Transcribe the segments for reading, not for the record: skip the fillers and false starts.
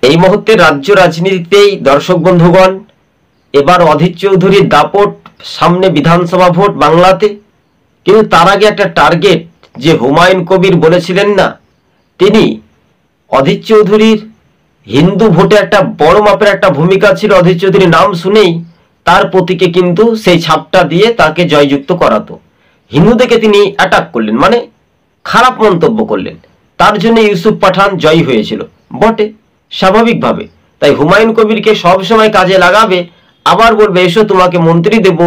এই মুহূর্তে রাজ্য রাজনীতিতেই দর্শক বন্ধুগণ এবার অধীর চৌধুরীর দাপট, সামনে বিধানসভা ভোট বাংলাতে। কিন্তু তার আগে একটা টার্গেট যে হুমায়ুন কবির বলেছিলেন না, তিনি অধীর চৌধুরীর হিন্দু ভোটে একটা বড় মাপের একটা ভূমিকা ছিল। অধীর চৌধুরীর নাম শুনেই তার প্রতীকে কিন্তু সেই ছাপটা দিয়ে তাকে জয়যুক্ত করাতো। হিন্দুদেরকে তিনি অ্যাটাক করলেন, মানে খারাপ মন্তব্য করলেন, তার জন্য ইউসুফ পাঠান জয়ী হয়েছিল বটে, স্বাভাবিকভাবে। তাই হুমায়ুন কবিরকে সবসময় কাজে লাগাবে, আবার বলবে এসো তোমাকে মন্ত্রী দেব,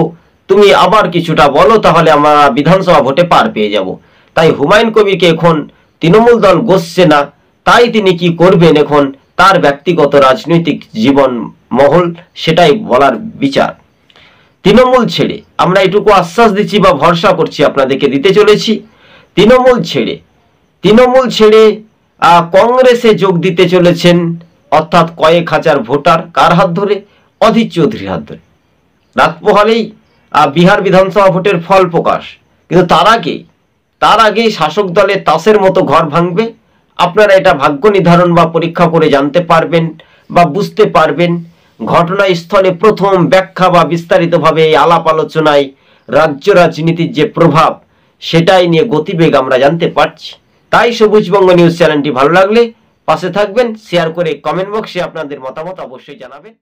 তুমি আবার কিছুটা বলো, তাহলে আমরা বিধানসভা ভোটে পার পেয়ে যাব। তাই হুমায়ুন কবিরকে এখন তৃণমূল দল গোসছে না, তাই তিনি কি করবেন এখন তার ব্যক্তিগত রাজনৈতিক জীবন মহল সেটাই বলার বিচার। তৃণমূল ছেড়ে, আমরা এটুকু আশ্বাস দিচ্ছি বা ভরসা করছি আপনাদেরকে দিতে চলেছি, তৃণমূল ছেড়ে কংগ্রেসে যোগ দিতে চলেছেন, অর্থাৎ কয়েক হাজার ভোটার। কার হাত ধরে? অধীর চৌধুরীর হাত ধরে। রাত পোহালেই বিহার বিধানসভা ভোটের ফল প্রকাশ। কিন্তু তার আগে শাসক দলের তাসের মতো ঘর ভাঙবে। আপনারা এটা ভাগ্য নির্ধারণ বা পরীক্ষা করে জানতে পারবেন বা বুঝতে পারবেন। ঘটনাস্থলে প্রথম ব্যাখ্যা বা বিস্তারিতভাবে এই আলাপ আলোচনায় রাজ্য রাজনীতির যে প্রভাব সেটাই নিয়ে গতিবেগ আমরা জানতে পারছি। তাই সবুজবঙ্গ নিউজ চ্যানেলটি ভালো লাগলে পাশে থাকবেন, শেয়ার করে কমেন্ট বক্সে আপনাদের মতামত অবশ্যই জানাবেন।